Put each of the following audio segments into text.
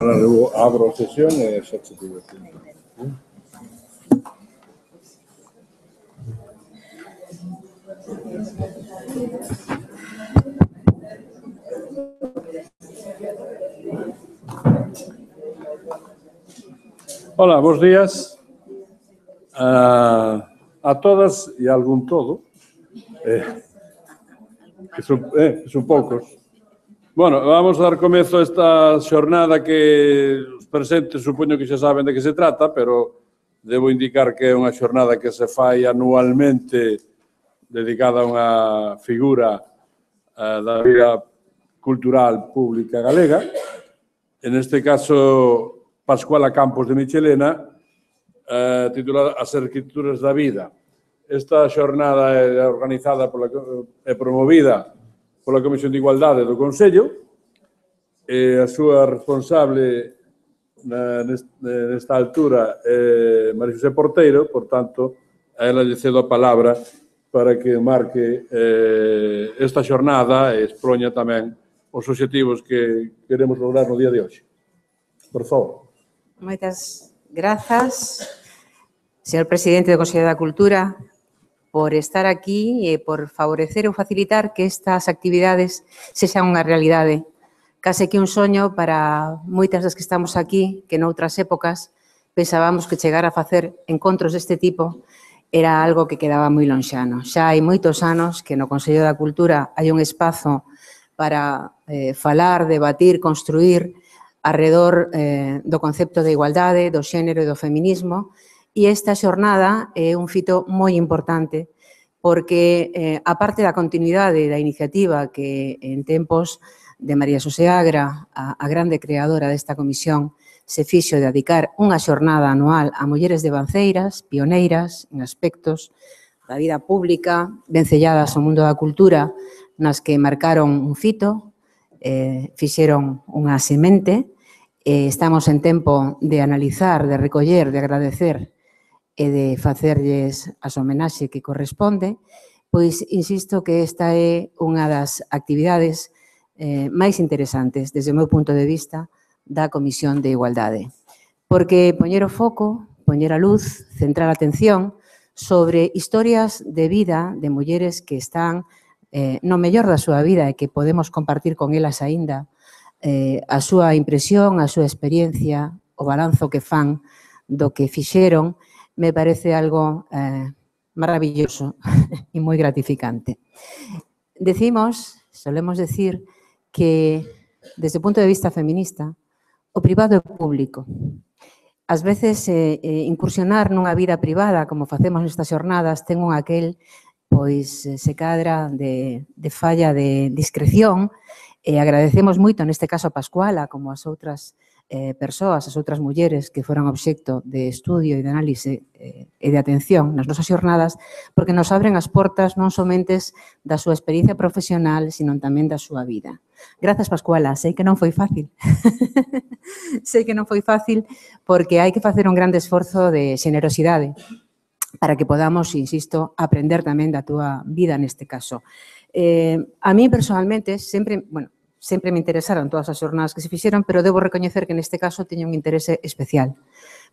Eu abro a sesión e xa te digo aquí. Hola, bons días a todas e a algún todo, que son poucos. Bueno, vamos a dar comezo a esta xornada que os presentes supoño que xa saben de que se trata, pero debo indicar que é unha xornada que se fai anualmente dedicada a unha figura da vida cultural pública galega. En este caso, Pascuala Campos de Michelena, titulada As Escrituras da Vida. Esta xornada é organizada e promovida pola Comisión de Igualdade do Consello e a súa responsable nesta altura é María José Porteiro, por tanto, a ela lle cedo a palabra para que marque esta xornada e expoña tamén os obxectivos que queremos lograr no día de hoxe. Por favor. Moitas grazas, señor presidente do Consello da Cultura, por estar aquí e por favorecer ou facilitar que estas actividades sexan unha realidade. Case que un soño para moitas das que estamos aquí, que noutras épocas pensábamos que chegar a facer encontros deste tipo era algo que quedaba moi lonxano. Xa hai moitos anos que no Consello da Cultura hai un espazo para falar, debatir, construir arredor do concepto de igualdade, do xénero e do feminismo, e esta xornada é un fito moi importante porque, a parte da continuidade da iniciativa que en tempos de María Xosé Agra, a grande creadora desta comisión, se fixo de dedicar unha xornada anual a mulleres devanceiras, pioneiras en aspectos da vida pública, vencelladas ao mundo da cultura, nas que marcaron un fito, fixeron unha semente. Estamos en tempo de analizar, de recoller, de agradecer e de facerlles as homenaxe que corresponde, pois insisto que esta é unha das actividades máis interesantes, desde o meu punto de vista, da Comisión de Igualdade. Porque poñer o foco, poñer a luz, centrar a atención sobre historias de vida de mulleres que están no mellor da súa vida e que podemos compartir con elas aínda a súa impresión, a súa experiencia, o balanzo que fan do que fixeron, me parece algo maravilloso e moi gratificante. Solemos decir que, desde o punto de vista feminista, o privado é público. Ás veces, incursionar nunha vida privada, como facemos nestas xornadas, ten un aquel, pois, se cadra de falla de discreción, e agradecemos moito, neste caso a Pascuala, como as outras persoas, as outras mulleres que foran obxecto de estudio e de análise e de atención nas nosas xornadas, porque nos abren as portas non somentes da súa experiencia profesional, sino tamén da súa vida. Grazas, Pascuala, sei que non foi fácil. Sei que non foi fácil porque hai que facer un grande esforzo de xenerosidade para que podamos, insisto, aprender tamén da túa vida neste caso. A mí, personalmente, sempre me interesaron todas as xornadas que se fixeron, pero debo recoñecer que neste caso teño un interese especial,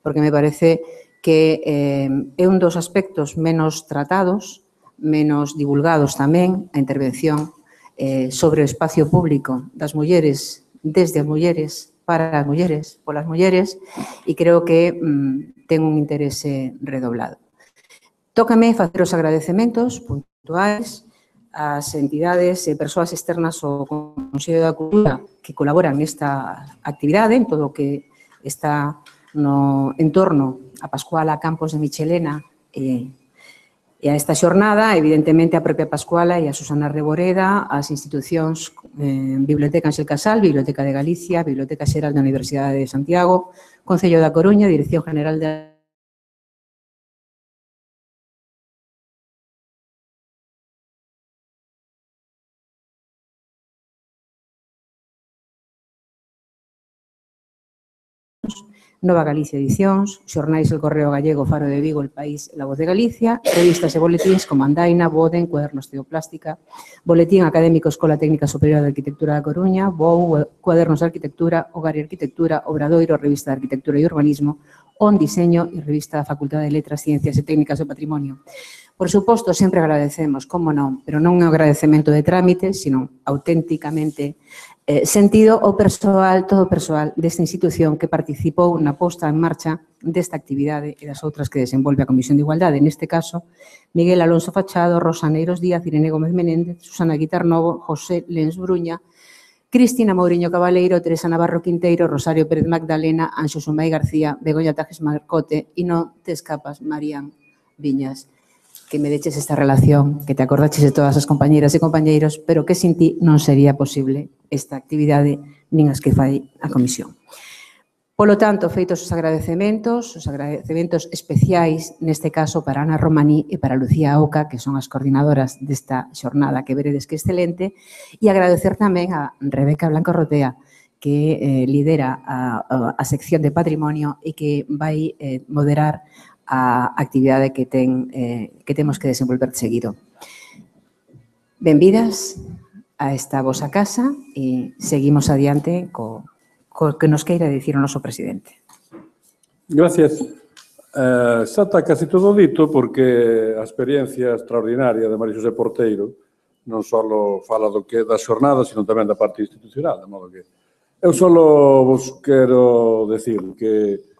porque me parece que é un dos aspectos menos tratados, menos divulgados tamén, a intervención sobre o espacio público das mulleres, desde as mulleres, para as mulleres, polas mulleres, e creo que ten un interese redoblado. Tócame facer os agradecementos puntuais ás entidades e persoas externas ao Consello da Cultura que colaboran nesta actividade, en todo o que está no entorno a Pascuala Campos de Michelena e a esta xornada, evidentemente a propia Pascuala e a Susana Reboreda, as institucións Biblioteca Ángel Casal, Biblioteca de Galicia, Biblioteca Xeral da Universidade de Santiago, Concello da Coruña, Dirección General de Nova Galicia Edicións, xornais El Correo Gallego, Faro de Vigo, El País, La Voz de Galicia, revistas e boletíns como Andaina, Boden, Cuadernos Teoplástica, Boletín Académico Escola Técnica Superior de Arquitectura da Coruña, BOU, Cuadernos de Arquitectura, Hogar e Arquitectura, Obradoiro, Revista de Arquitectura e Urbanismo, On Diseño e Revista da Facultade de Letras, Ciencias e Técnicas do Patrimonio. Por suposto, sempre agradecemos, como non, pero non é un agradecemento de trámite, sino auténticamente sentido ao persoal, todo o persoal desta institución que participou na posta en marcha desta actividade e das outras que desenvolve a Comisión de Igualdade. Neste caso, Miguel Alonso Fachado, Rosa Neiros Díaz, Irene Gómez Menéndez, Susana Guitarnovo, José Lens Bruña, Cristina Mouriño Cabaleiro, Teresa Navarro Quinteiro, Rosario Pérez Magdalena, Anxo Sumai García, Begoña Tajes Marcote e non te escapas, Marían Viñas, que me deches esta relación, que te acordaches de todas as compañeiras e compañeiros, pero que sin ti non sería posible esta actividade nin as que fai a Comisión. Polo tanto, feitos os agradecementos especiais, neste caso para Ana Romaní e para Lucía Oca, que son as coordinadoras desta xornada que veredes que excelente, e agradecer tamén a Rebeca Blanco Rotea, que lidera a sección de Patrimonio e que vai moderar a actividade que temos que desenvolver seguido. Benvidas a esta vosa casa e seguimos adiante co que nos queira dicir o noso presidente. Gracias. Xa está casi todo dito porque a experiencia extraordinaria de María Xosé Porteiro non só fala do que da xornada, sino tamén da parte institucional, de modo que eu só vos quero decir que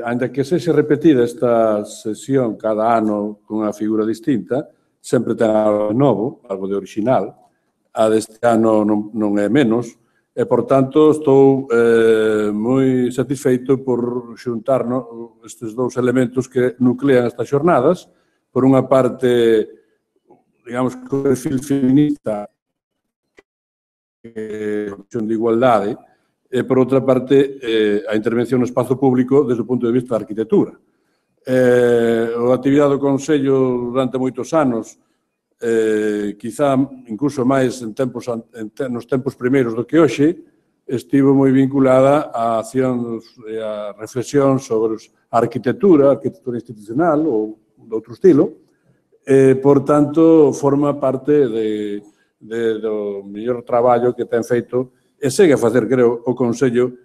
ainda que sexa repetida esta sesión cada ano con unha figura distinta, sempre ten algo novo, algo de original. A deste ano non é menos, e, por tanto, estou moi satisfeito por xuntar estes dous elementos que nuclean estas xornadas. Por unha parte, digamos, que o perfil feminista de igualdade, e, por outra parte, a intervención no espazo público desde o punto de vista da arquitectura. A actividade do Consello durante moitos anos, quizá incluso máis nos tempos primeiros do que hoxe, estivo moi vinculada a accións e a reflexión sobre a arquitectura institucional ou de outro estilo, e, por tanto, forma parte do mellor traballo que ten feito e segue a facer, creo, o Consello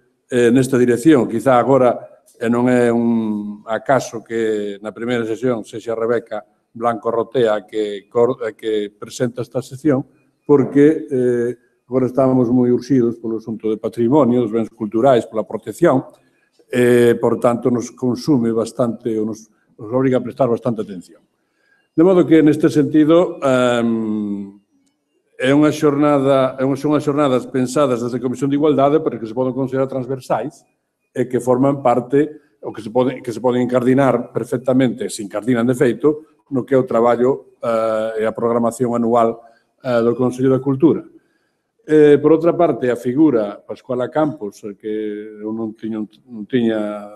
nesta dirección. Quizá agora non é un acaso que na primeira sesión sexa Rebeca Blanco Rotea que presenta esta sesión, porque agora estamos moi urxidos polo asunto de patrimonio, dos bens culturais, pola protección, por tanto, nos consume bastante, ou nos obriga a prestar bastante atención. De modo que, neste sentido, son unhas xornadas pensadas desde a Comisión de Igualdade para que se poden considerar transversais e que forman parte, ou que se poden encardinar perfectamente, se encardinan de feito, no que é o traballo e a programación anual do Consello da Cultura. Por outra parte, a figura Pascuala Campos, que eu non tiña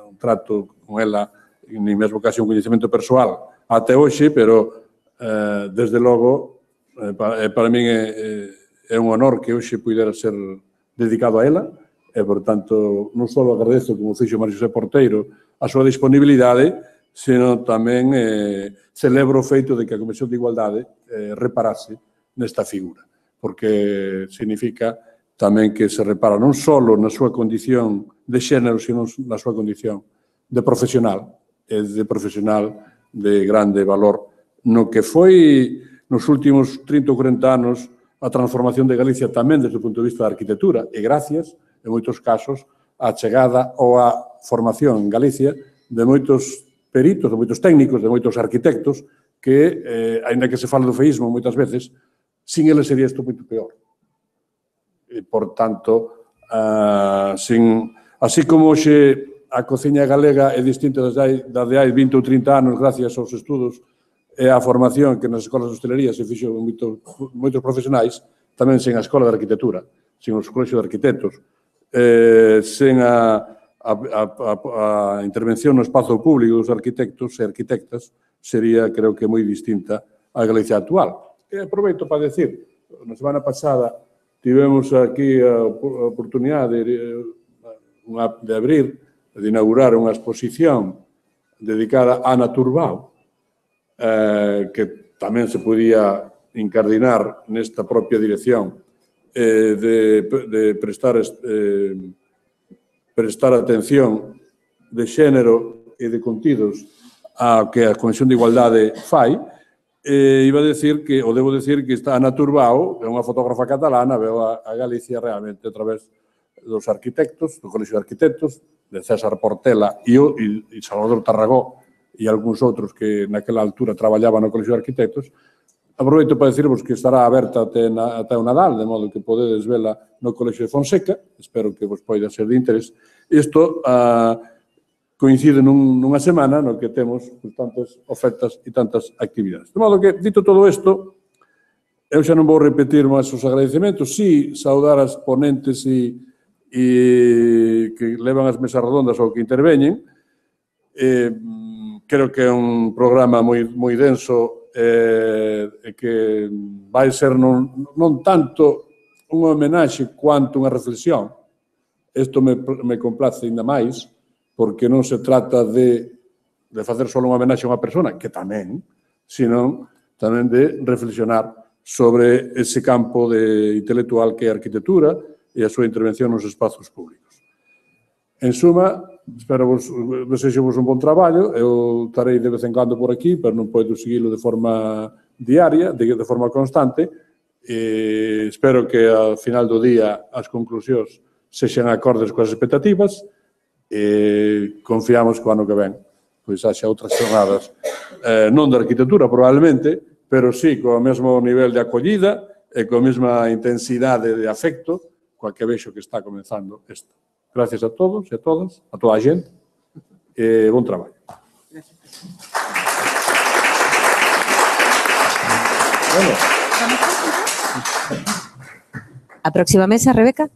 un trato con ela, nin mesmo casi un coñecemento persoal até hoxe, pero desde logo para min é un honor que hoxe pudera ser dedicado a ela e, por tanto, non só agradezo, como fixo María Xosé Porteiro, a súa disponibilidade, sino tamén celebro o feito de que a Comisión de Igualdade reparase nesta figura, porque significa tamén que se repara non só na súa condición de xénero, sino na súa condición de profesional, e de profesional de grande valor, no que foi nos últimos 30 ou 40 anos a transformación de Galicia tamén desde o punto de vista da arquitectura e gracias, en moitos casos, á chegada ou á formación en Galicia de moitos peritos, de moitos técnicos, de moitos arquitectos que, aínda que se fala do feísmo moitas veces, sin eles sería isto moito peor. E, por tanto, así como hoxe a cociña galega é distinta da de hai 20 ou 30 anos gracias aos estudos e a formación que nas escolas de hostelería se fixo moitos profesionais, tamén sen a escola de arquitectura, sen os colexios de arquitectos, sen a intervención no espazo público dos arquitectos e arquitectas, sería, creo que, moi distinta á Galicia actual. E aproveito para decir, na semana pasada tivemos aquí a oportunidade, de abrir, de inaugurar unha exposición dedicada a Ana Turbao, que tamén se podía incardinar nesta propia dirección de prestar atención de xénero e de contidos ao que a Comisión de Igualdade fai. Iba a decir que, ou debo decir que está Ana Turbao, que é unha fotógrafa catalana, veo a Galicia realmente a través dos arquitectos, do Colexio de Arquitectos, de César Portela e Salvador Tarragó e algúns outros que naquela altura traballaban no Colexio de Arquitectos. Aproveito para decirvos que estará aberta até o Nadal, de modo que podedes vela no Colexio de Fonseca, espero que vos poida ser de interés. Isto coincide nunha semana no que temos tantas ofertas e tantas actividades. De modo que, dito todo isto, eu xa non vou repetir máis os agradecementos, sí saudar as ponentes e que levan as mesas redondas ou que interveñen. Creo que é un programa moi denso e que vai ser non tanto unha homenaxe quanto unha reflexión. Isto me complace ainda máis, porque non se trata de facer só unha homenaxe a unha persona, que tamén, sino tamén de reflexionar sobre ese campo intelectual que é a arquitectura e a súa intervención nos espazos públicos. En suma, desexo-vos un bon traballo. Eu estarei de vez en cando por aquí, pero non podo seguilo de forma diaria, de forma constante. Espero que ao final do día as conclusións sexan acordes coas expectativas e confiamos que o ano que ven pois haxa outras xornadas, non de arquitectura probablemente, pero sí co mesmo nivel de acollida e coa mesma intensidade de afecto coa que vexo que está comenzando isto. Gracias a todos e a todas, a toda a xente, e bon traballo. A próxima mesa, Rebeca.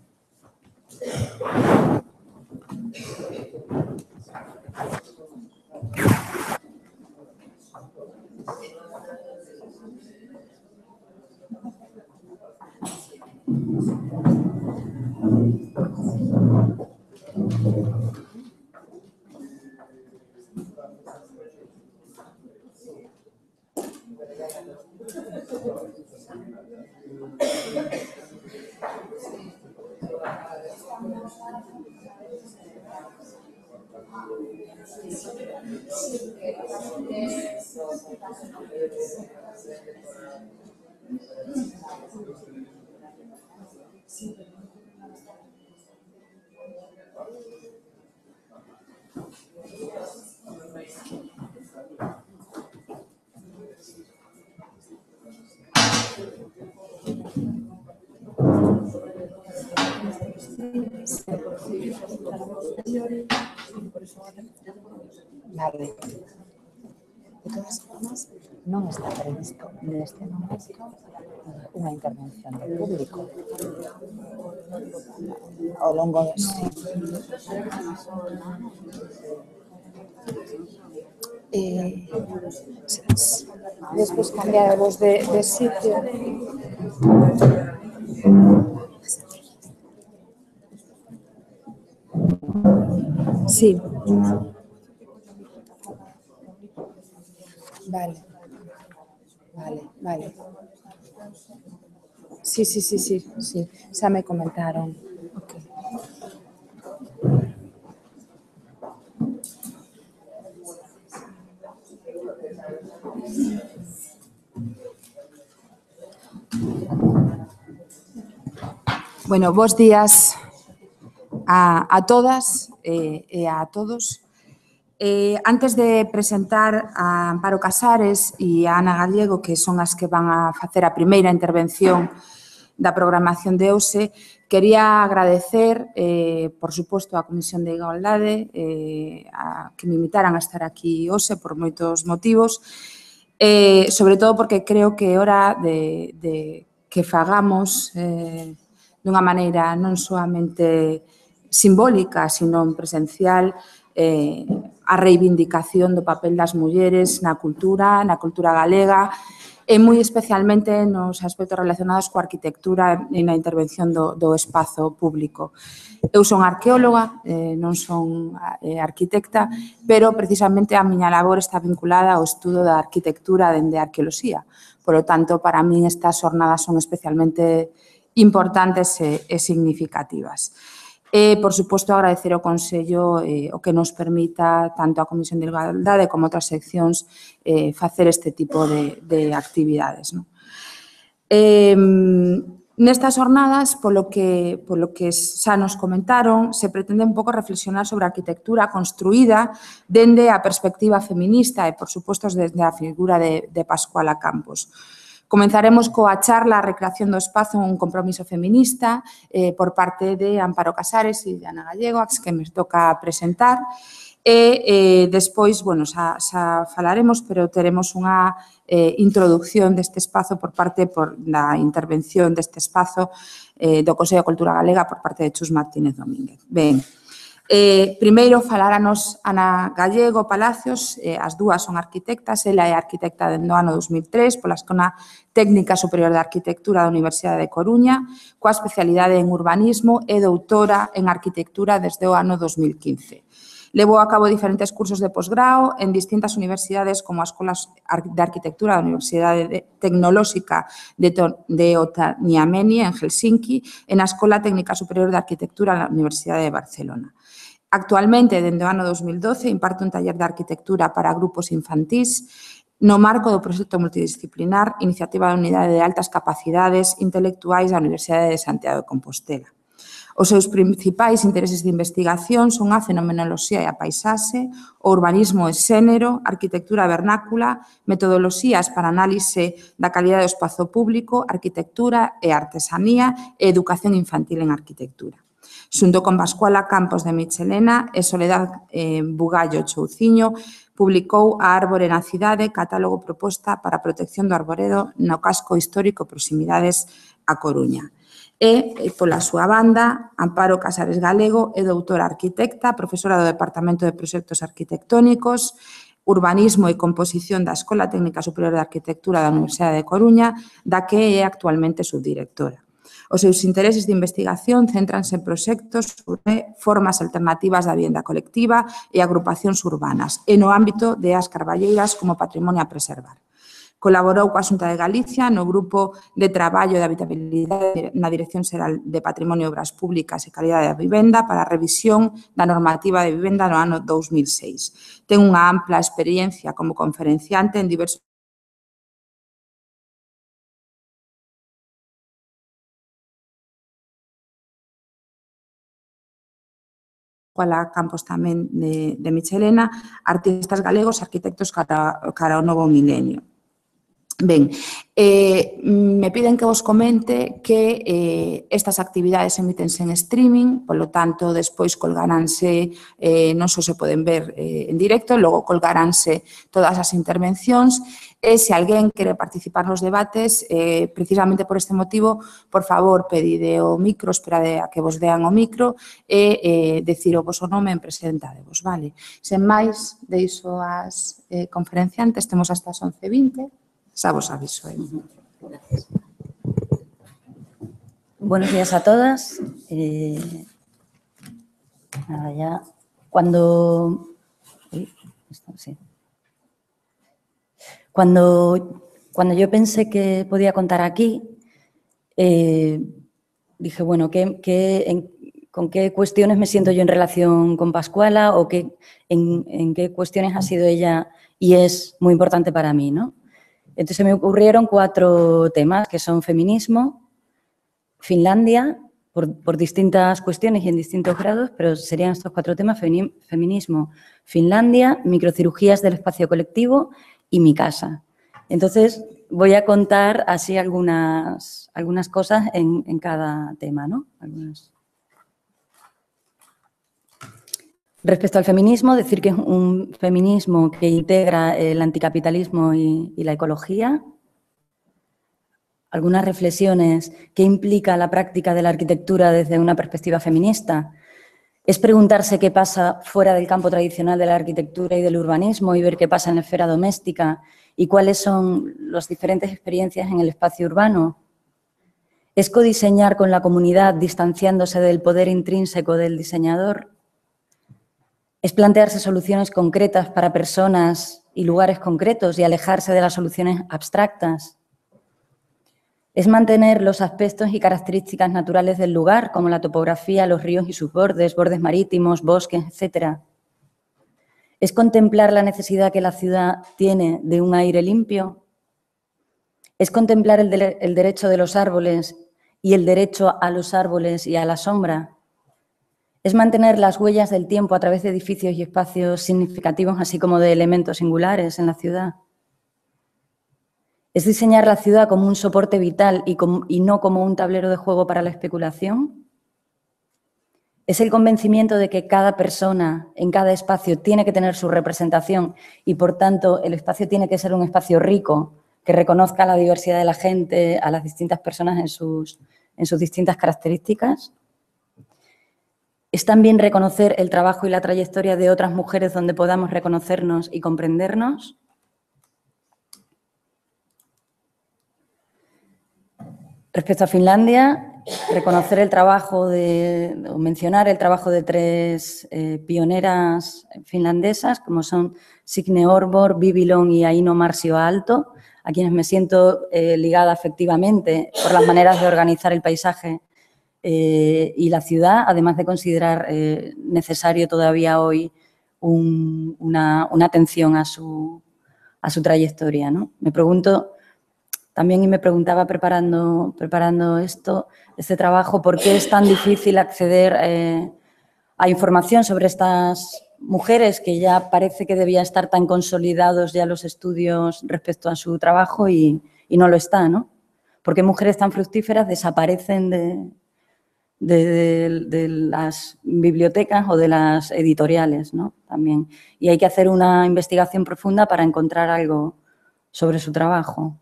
Vale. De todas formas, non está previsto neste momento unha intervención do público ao longo de despois cambiarvos de sitio. Sí. Vale. Sí, xa me comentaron. Okay. Bueno, bos días a todas e a todos. Antes de presentar a Amparo Casares e a Ana Gallego, que son as que van a facer a primeira intervención da programación de hoxe, quería agradecer, por suposto, a Comisión de Igualdade que me invitaran a estar aquí hoxe por moitos motivos, sobre todo porque creo que é hora de que fagamos dunha maneira non soamente simbólica, sino presencial, a reivindicación do papel das mulleres na cultura galega e moi especialmente nos aspectos relacionados coa arquitectura e na intervención do espazo público. Eu son arqueóloga, non son arquitecta, pero precisamente a miña labor está vinculada ao estudo da arquitectura dende a arqueoloxía. Por lo tanto, para min estas jornadas son especialmente importantes e significativas. Por suposto, agradecer ao Consello o que nos permita, tanto a Comisión de Igualdade como outras seccións, facer este tipo de actividades. Nestas jornadas, polo que xa nos comentaron, se pretende un pouco reflexionar sobre a arquitectura construída dende a perspectiva feminista e, por suposto, desde a figura de Pascuala Campos. Comenzaremos coa charla a recreación do espazo un compromiso feminista por parte de Amparo Casares e de Ana Gallego, as que me toca presentar. E despois, bueno, xa falaremos, pero teremos unha introducción deste espazo por parte da intervención deste espazo do Consello de Cultura Galega por parte de Chus Martínez Domínguez. Ben, primeiro faláranos Ana Gallego Palacios, as dúas son arquitectas, ela é arquitecta dende o ano 2003 pola Escola Técnica Superior de Arquitectura da Universidade de Coruña, coa especialidade en urbanismo e doutora en arquitectura desde o ano 2015. Levou a cabo diferentes cursos de posgrao en distintas universidades como a Escola de Arquitectura da Universidade Tecnolóxica de Otaniemi en Helsinki e na Escola Técnica Superior de Arquitectura da Universidade de Barcelona. Actualmente, dende o ano 2012, imparte un taller de arquitectura para grupos infantís no marco do proxecto multidisciplinar Iniciativa da Unidade de Altas Capacidades Intelectuais da Universidade de Santiago de Compostela. Os seus principais intereses de investigación son a fenomenoloxía e a paisaxe, o urbanismo e xénero, arquitectura vernácula, metodoloxías para análise da calidade do espazo público, arquitectura e artesanía e educación infantil en arquitectura. Xunto con Pascuala Campos de Michelena e Soledad Bugallo Chouciño, publicou A Árbore na Cidade, catálogo proposta para a protección do arboredo no casco histórico Proximidades a Coruña. E, pola súa banda, Amparo Casares Galego é doutora arquitecta, profesora do Departamento de Proxectos Arquitectónicos, Urbanismo e Composición da Escola Técnica Superior de Arquitectura da Universidade de Coruña, da que é actualmente subdirectora. Os seus intereses de investigación céntranse en proxectos sobre formas alternativas da vivenda colectiva e agrupacións urbanas e no ámbito de as carballeiras como patrimonio a preservar. Colaborou coa Xunta de Galicia no Grupo de Traballo de Habitabilidade na Dirección Xeral de Patrimonio, Obras Públicas e Calidade da Vivenda para a revisión da normativa de vivenda no ano 2006. Ten unha ampla experiencia como conferenciante en diversos Pascuala Campos tamén de Michelena, artistas galegos, arquitectos cara ao novo milenio. Ben, me piden que vos comente que estas actividades emítense en streaming, polo tanto, despois colgaránse, non só se poden ver en directo, logo colgaránse todas as intervencións e se alguén quere participar nos debates, precisamente por este motivo, por favor, pedide o micro, esperade a que vos dean o micro e decir o vosso nome en presentadevos, vale? Sen máis, deixo as conferenciantes, temos hasta as 11:20. Xa vos aviso. Gracias. Buenos días a todas. Nada, ya. Cuando yo pensé que podía contar aquí, dije, bueno, ¿con qué cuestiones me siento yo en relación con Pascuala o en qué cuestiones ha sido ella y es muy importante para mí, ¿no? Entonces me ocurrieron 4 temas, que son feminismo, Finlandia, por distintas cuestiones y en distintos grados, pero serían estos 4 temas, feminismo, Finlandia, microcirugías del espacio colectivo y mi casa. Entonces voy a contar así algunas cosas en cada tema, ¿no? Respecto al feminismo, decir que es un feminismo que integra el anticapitalismo y la ecología. Algunas reflexiones. ¿Qué implica la práctica de la arquitectura desde una perspectiva feminista? Es preguntarse qué pasa fuera del campo tradicional de la arquitectura y del urbanismo y ver qué pasa en la esfera doméstica y cuáles son las diferentes experiencias en el espacio urbano. ¿Es codiseñar con la comunidad distanciándose del poder intrínseco del diseñador? ¿Es plantearse soluciones concretas para personas y lugares concretos y alejarse de las soluciones abstractas? ¿Es mantener los aspectos y características naturales del lugar, como la topografía, los ríos y sus bordes, bordes marítimos, bosques, etcétera? ¿Es contemplar la necesidad que la ciudad tiene de un aire limpio? ¿Es contemplar el derecho de los árboles y el derecho a los árboles y a la sombra? ¿Es mantener las huellas del tiempo a través de edificios y espacios significativos, así como de elementos singulares en la ciudad? ¿Es diseñar la ciudad como un soporte vital y no como un tablero de juego para la especulación? ¿Es el convencimiento de que cada persona en cada espacio tiene que tener su representación y, por tanto, el espacio tiene que ser un espacio rico, que reconozca la diversidad de la gente, a las distintas personas en sus distintas características? ¿Es también reconocer el trabajo y la trayectoria de otras mujeres donde podamos reconocernos y comprendernos? Respecto a Finlandia, reconocer el trabajo o mencionar el trabajo de 3 pioneras finlandesas, como son Signe Årborg, Vivi Long y Aino Marcio Aalto, a quienes me siento ligada afectivamente por las maneras de organizar el paisaje y la ciudad, además de considerar necesario todavía hoy una atención a su trayectoria, ¿no? Me pregunto también, y me preguntaba preparando este trabajo, ¿por qué es tan difícil acceder a información sobre estas mujeres que ya parece que debían estar tan consolidados ya los estudios respecto a su trabajo y no lo está, ¿no? ¿Por qué mujeres tan fructíferas desaparecen de las bibliotecas o de las editoriales, ¿no? También. Y hay que hacer una investigación profunda para encontrar algo sobre su trabajo.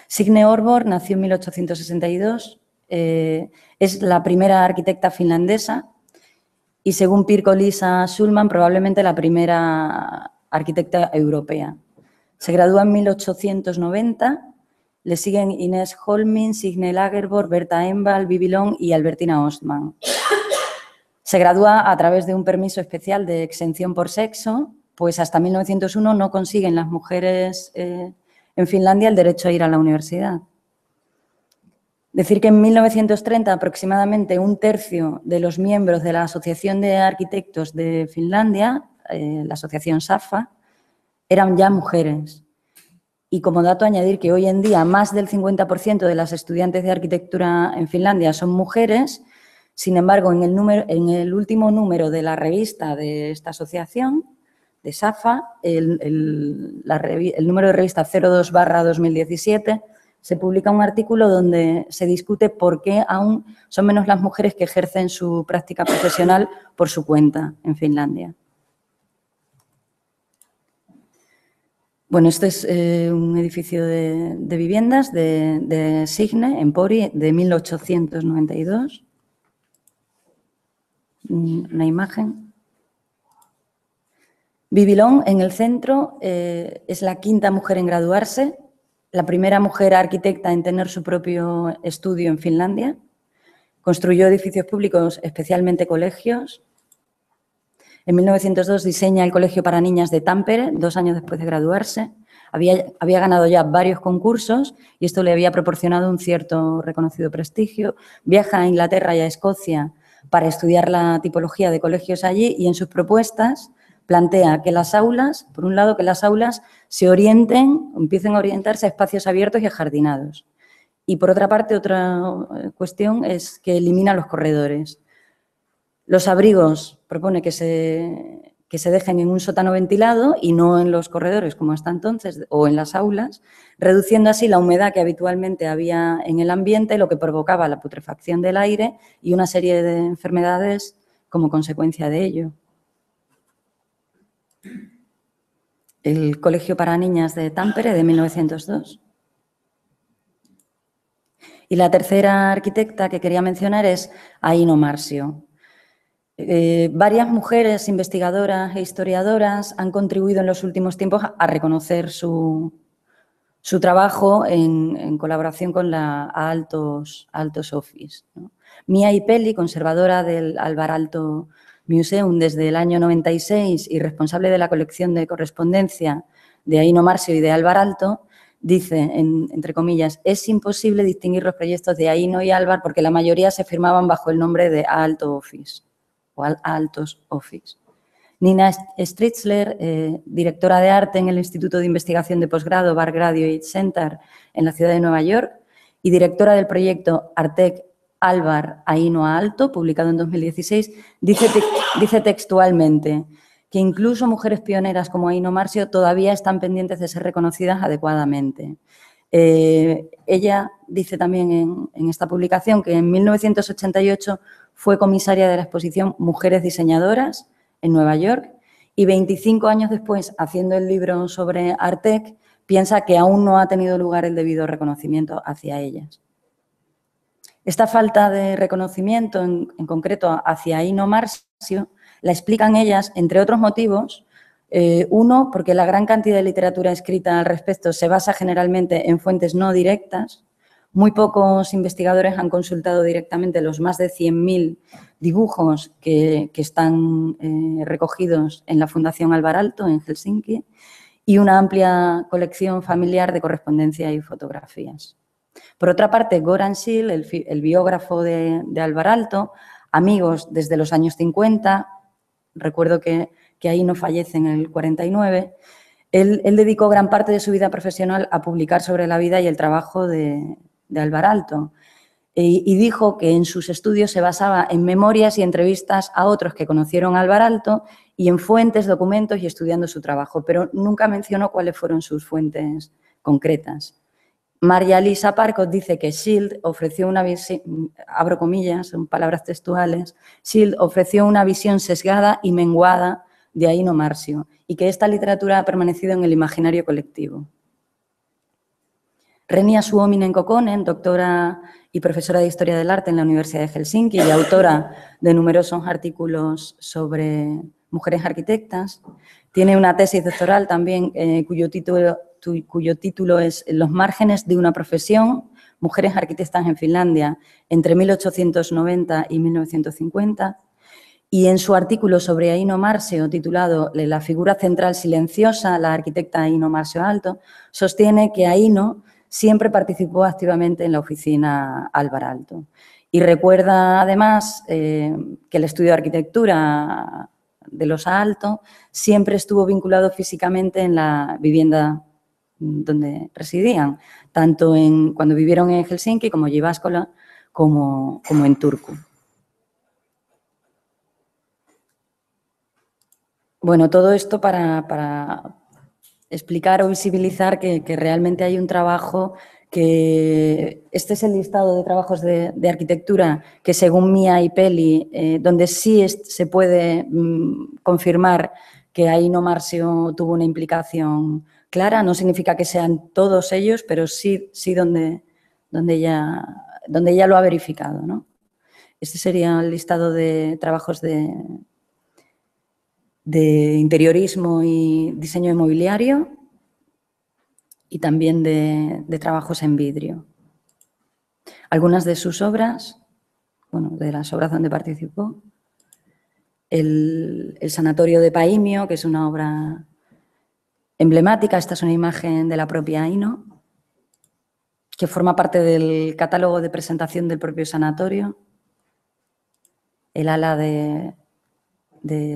Signe Årborg nació en 1862, es la primera arquitecta finlandesa y, según Pirkko-Liisa Schulman, probablemente la primera arquitecta europea. Se gradúa en 1890. Le siguen Inés Holmin, Signe Lagerborg, Berta Engvall, Vivi Long y Albertina Ostman. Se gradúa a través de un permiso especial de exención por sexo, pues hasta 1901 no consiguen las mujeres en Finlandia el derecho a ir a la universidad. Decir que en 1930 aproximadamente 1/3 de los miembros de la Asociación de Arquitectos de Finlandia, la asociación SAFA, eran ya mujeres. Y como dato añadir que hoy en día más del 50% de las estudiantes de arquitectura en Finlandia son mujeres. Sin embargo, en el último número de la revista de esta asociación, de SAFA, el número de revista 02/2017, se publica un artículo donde se discute por qué aún son menos las mujeres que ejercen su práctica profesional por su cuenta en Finlandia. Bueno, este es un edificio de viviendas de Signe, en Pori, de 1892. Una imagen. Vivi Long, en el centro, es la 5ª mujer en graduarse, la primera mujer arquitecta en tener su propio estudio en Finlandia. Construyó edificios públicos, especialmente colegios. En 1902 diseña el Colegio para Niñas de Tampere, 2 años después de graduarse. Había ganado ya varios concursos y esto le había proporcionado un cierto reconocido prestigio. Viaja a Inglaterra y a Escocia para estudiar la tipología de colegios allí y en sus propuestas plantea que las aulas, por un lado, que las aulas empiecen a orientarse a espacios abiertos y ajardinados. Y por otra parte, otra cuestión es que elimina los corredores. Los abrigos propone que se dejen en un sótano ventilado y no en los corredores como hasta entonces o en las aulas, reduciendo así la humedad que habitualmente había en el ambiente, lo que provocaba la putrefacción del aire y una serie de enfermedades como consecuencia de ello. El Colegio para Niñas de Tampere, de 1902. Y la tercera arquitecta que quería mencionar es Aino Marcio. Varias mujeres investigadoras e historiadoras han contribuido en los últimos tiempos a reconocer su su trabajo en colaboración con la Aaltos Office, ¿no? Mia Ipeli, conservadora del Alvar Aalto Museum desde el año 96 y responsable de la colección de correspondencia de Aíno Marcio y de Alvar Aalto, dice, entre comillas, es imposible distinguir los proyectos de Aíno y Alvar porque la mayoría se firmaban bajo el nombre de Aalto Office o Aaltos Office. Nina Stritzler, directora de arte en el Instituto de Investigación de Posgrado Bar Graduate Center en la ciudad de Nueva York y directora del proyecto Artec Alvar Aíno Aalto, publicado en 2016, dice textualmente que incluso mujeres pioneras como Aíno Marcio todavía están pendientes de ser reconocidas adecuadamente. Ella dice también en esta publicación que en 1988 fue comisaria de la exposición Mujeres Diseñadoras en Nueva York y 25 años después, haciendo el libro sobre Artec, piensa que aún no ha tenido lugar el debido reconocimiento hacia ellas. Esta falta de reconocimiento, en concreto hacia Aíno Marcio, la explican ellas, entre otros motivos. Uno, porque la gran cantidad de literatura escrita al respecto se basa generalmente en fuentes no directas. Muy pocos investigadores han consultado directamente los más de 100.000 dibujos que están recogidos en la Fundación Alvar Aalto en Helsinki y una amplia colección familiar de correspondencia y fotografías. Por otra parte, Goran Schill, el biógrafo de Alvar Aalto, amigos desde los años 50, recuerdo que Aíno fallece en el 49, él dedicó gran parte de su vida profesional a publicar sobre la vida y el trabajo de Alvar Aalto y dijo que en sus estudios se basaba en memorias y entrevistas a otros que conocieron a Alvar Aalto y en fuentes, documentos y estudiando su trabajo, pero nunca mencionó cuáles fueron sus fuentes concretas. María Lisa Parkot dice que Schill ofreció una visión, abro comillas, son palabras textuales, Schill ofreció una visión sesgada y menguada de Aíno Marcio y que esta literatura ha permanecido en el imaginario colectivo. Renia Suominen-Kokkonen, doctora y profesora de Historia del Arte en la Universidad de Helsinki y autora de numerosos artículos sobre mujeres arquitectas, tiene una tesis doctoral también cuyo título es Los márgenes de una profesión, mujeres arquitectas en Finlandia entre 1890 y 1950. Y en su artículo sobre Aíno Marcio, titulado La figura central silenciosa, la arquitecta Aíno Marcio Aalto, sostiene que Aíno siempre participó activamente en la oficina Alvar Aalto. Y recuerda además que el estudio de arquitectura de los Aalto siempre estuvo vinculado físicamente en la vivienda donde residían, tanto cuando vivieron en Helsinki como Jyväskylä como en Turku. Bueno, todo esto para explicar o visibilizar que realmente hay un trabajo que este es el listado de trabajos de arquitectura que según Mia Ipeli, donde sí se puede confirmar que Aíno Marcio tuvo una implicación clara, no significa que sean todos ellos, pero sí donde ella lo ha verificado, ¿no? Este sería el listado de trabajos de interiorismo y diseño inmobiliario y también de trabajos en vidrio. Algunas de sus obras, bueno, de las obras donde participó, el Sanatorio de Paimio, que es una obra emblemática, esta es una imagen de la propia Aíno, que forma parte del catálogo de presentación del propio sanatorio, el ala de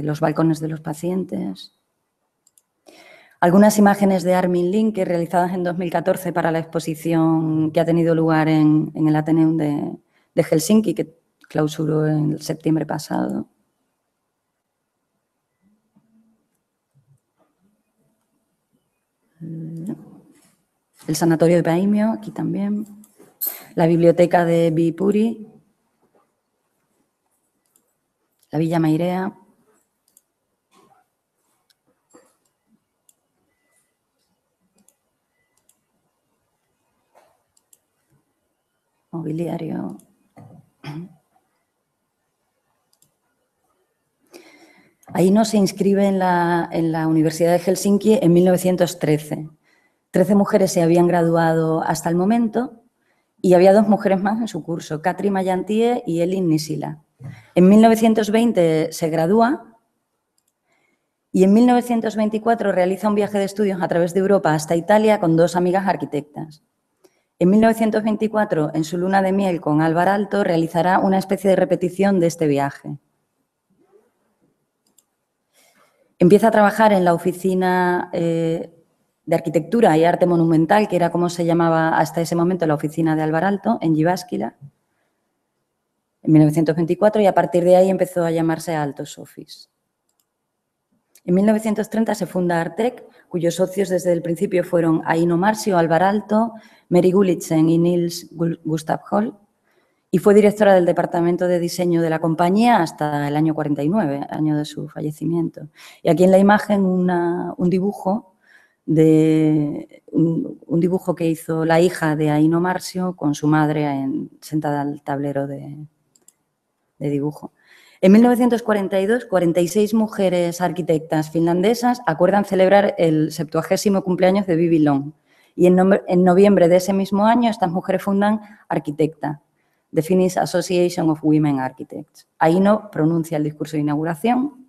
los balcones de los pacientes. Algunas imágenes de Armin Linke realizadas en 2014 para la exposición que ha tenido lugar en el Atheneum de Helsinki, que clausuró en septiembre pasado. El Sanatorio de Paimio, aquí también. La biblioteca de Viipuri. La Villa Mairea. Mobiliario. Aíno se inscribe en la Universidad de Helsinki en 1913. 13 mujeres se habían graduado hasta el momento y había 2 mujeres más en su curso, Katri Mayantie y Elin Nisila. En 1920 se gradúa y en 1924 realiza un viaje de estudios a través de Europa hasta Italia con 2 amigas arquitectas. En 1924, en su luna de miel con Álvar Aalto, realizará una especie de repetición de este viaje. Empieza a trabajar en la oficina de Arquitectura y Arte Monumental, que era como se llamaba hasta ese momento la oficina de Álvar Aalto, en Jyväskylä, en 1924, y a partir de ahí empezó a llamarse Aalto's Office. En 1930 se funda Artec, cuyos socios desde el principio fueron Aino Marsio, Álvar Aalto, Mary Gullitzen y Nils Gustav Holl, y fue directora del departamento de diseño de la compañía hasta el año 49, año de su fallecimiento. Y aquí en la imagen un dibujo que hizo la hija de Aino Marsio con su madre sentada al tablero de dibujo. En 1942, 46 mujeres arquitectas finlandesas acuerdan celebrar el 70º cumpleaños de Vivi Long. Y en noviembre de ese mismo año, estas mujeres fundan Arquitecta, The Finnish Association of Women Architects. Aino pronuncia el discurso de inauguración.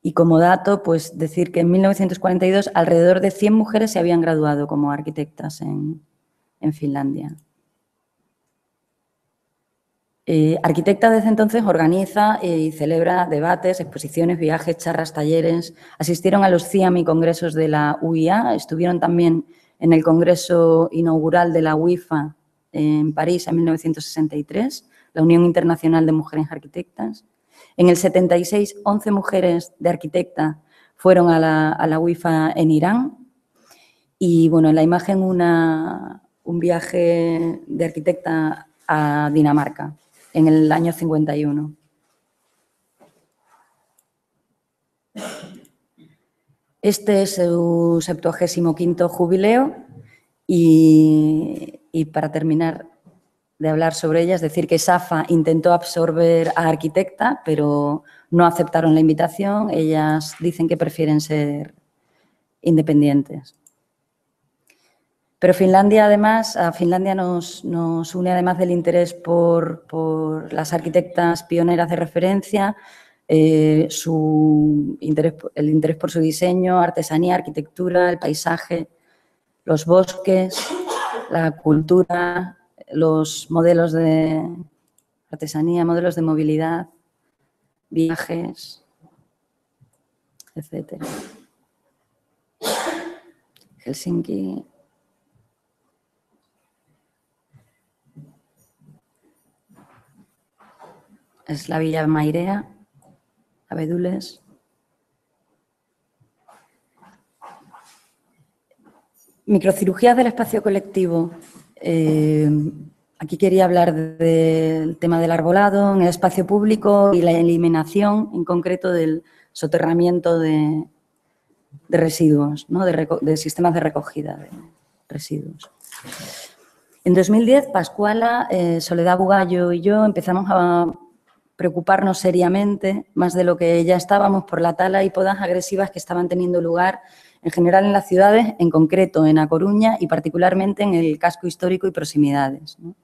Y como dato, pues decir que en 1942 alrededor de 100 mujeres se habían graduado como arquitectas en Finlandia. Arquitecta desde entonces organiza y celebra debates, exposiciones, viajes, charlas, talleres. Asistieron a los CIAM y congresos de la UIA, estuvieron también en el congreso inaugural de la UIFA en París en 1963, la Unión Internacional de Mujeres Arquitectas. En el 76, 11 mujeres de arquitecta fueron a la UIFA en Irán. Y bueno, en la imagen un viaje de arquitecta a Dinamarca en el año 51. Este es su 75º jubileo y para terminar de hablar sobre ella, es decir, que SAFA intentó absorber a Arquitecta, pero no aceptaron la invitación. Ellas dicen que prefieren ser independientes. Pero Finlandia, además, a Finlandia nos une, además del interés por las arquitectas pioneras de referencia, el interés por su diseño, artesanía, arquitectura, el paisaje, los bosques, la cultura, los modelos de artesanía, modelos de movilidad, viajes, etc. Helsinki. Es la Villa Mairea, Abedules. Microcirugías del espacio colectivo. Aquí quería hablar del tema del arbolado en el espacio público y la eliminación, en concreto, del soterramiento de residuos, ¿no? de sistemas de recogida de residuos. En 2010, Pascuala, Soledad Bugallo y yo empezamos a preocuparnos seriamente, más de lo que ya estábamos, por la tala y podas agresivas que estaban teniendo lugar en general en las ciudades, en concreto en A Coruña y particularmente en el casco histórico y proximidades, ¿no?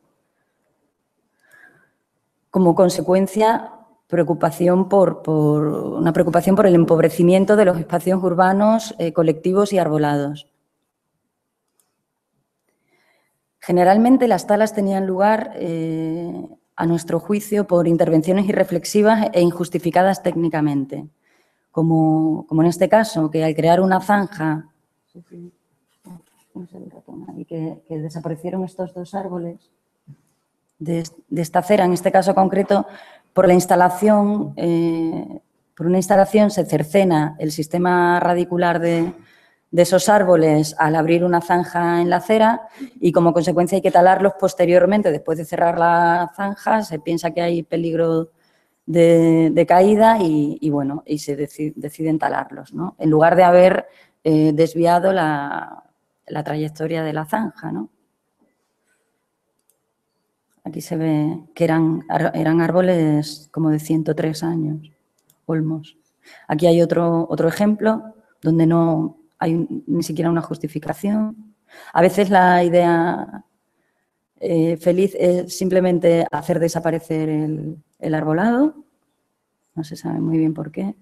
Como consecuencia, preocupación por el empobrecimiento de los espacios urbanos, colectivos y arbolados. Generalmente las talas tenían lugar, a nuestro juicio, por intervenciones irreflexivas e injustificadas técnicamente, como en este caso, que al crear una zanja y que desaparecieron estos 2 árboles de esta acera, en este caso concreto, por una instalación se cercena el sistema radicular de esos árboles al abrir una zanja en la acera y como consecuencia hay que talarlos posteriormente. Después de cerrar la zanja se piensa que hay peligro de caída y se deciden talarlos, ¿no? En lugar de haber desviado la trayectoria de la zanja, ¿no? Aquí se ve que eran árboles como de 103 años, olmos. Aquí hay otro ejemplo donde no hay ni siquiera una justificación. A veces la idea feliz es simplemente hacer desaparecer el arbolado. No se sabe muy bien por qué.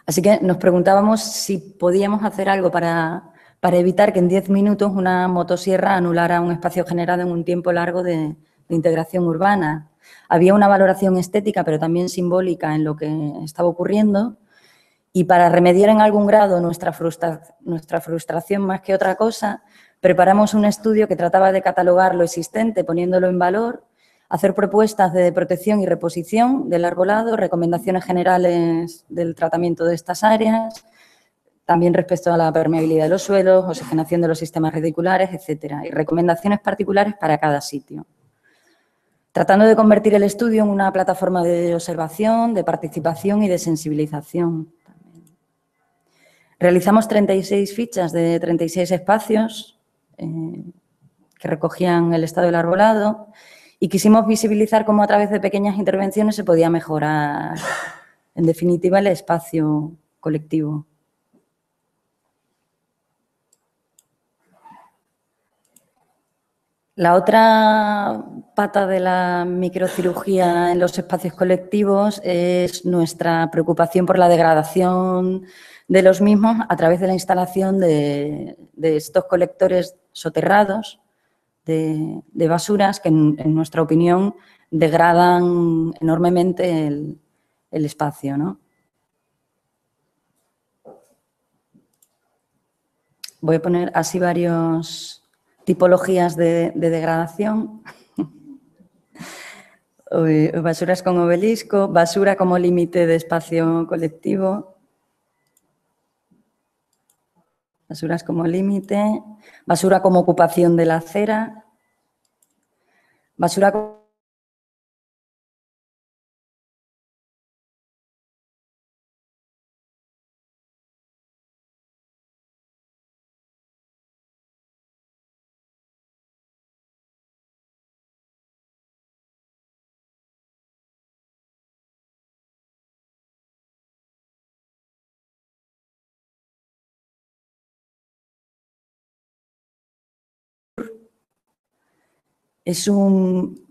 Así que nos preguntábamos si podíamos hacer algo para evitar que en 10 minutos una motosierra anulara un espacio generado en un tiempo largo de integración urbana. Había una valoración estética, pero también simbólica en lo que estaba ocurriendo. Y para remediar en algún grado nuestra frustración más que otra cosa, preparamos un estudio que trataba de catalogar lo existente, poniéndolo en valor, hacer propuestas de protección y reposición del arbolado, recomendaciones generales del tratamiento de estas áreas, también respecto a la permeabilidad de los suelos, oxigenación de los sistemas radiculares, etcétera, y recomendaciones particulares para cada sitio. Tratando de convertir el estudio en una plataforma de observación, de participación y de sensibilización. Realizamos 36 fichas de 36 espacios que recogían el estado del arbolado y quisimos visibilizar cómo a través de pequeñas intervenciones se podía mejorar, en definitiva, el espacio colectivo. La otra pata de la microcirugía en los espacios colectivos es nuestra preocupación por la degradación de los mismos a través de la instalación de estos colectores soterrados de basuras que, en nuestra opinión, degradan enormemente el espacio, ¿no? Voy a poner así varios tipologías de degradación. Basuras con obelisco, basura como límite de espacio colectivo, basuras como límite, basura como ocupación de la acera, basura como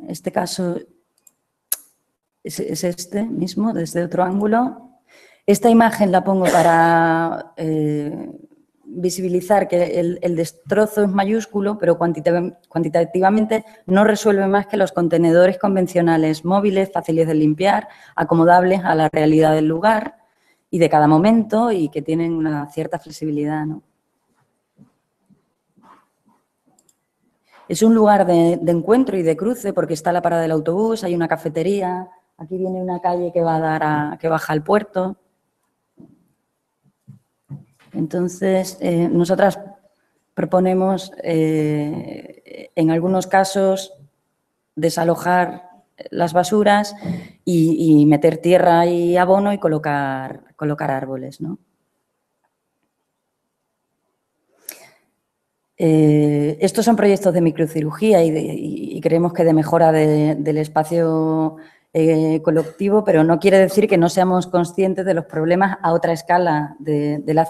este caso es este mismo, desde otro ángulo. Esta imagen la pongo para visibilizar que el destrozo es mayúsculo, pero cuantitativamente no resuelve más que los contenedores convencionales móviles, fáciles de limpiar, acomodables a la realidad del lugar y de cada momento y que tienen una cierta flexibilidad, ¿no? Es un lugar de encuentro y de cruce porque está la parada del autobús, hay una cafetería, aquí viene una calle que va a dar que baja al puerto. Entonces, nosotras proponemos, en algunos casos, desalojar las basuras y meter tierra y abono y colocar árboles, ¿no? Estos son proyectos de microcirugía y creemos que de mejora del espacio colectivo, pero no quiere decir que no seamos conscientes de los problemas a otra escala de la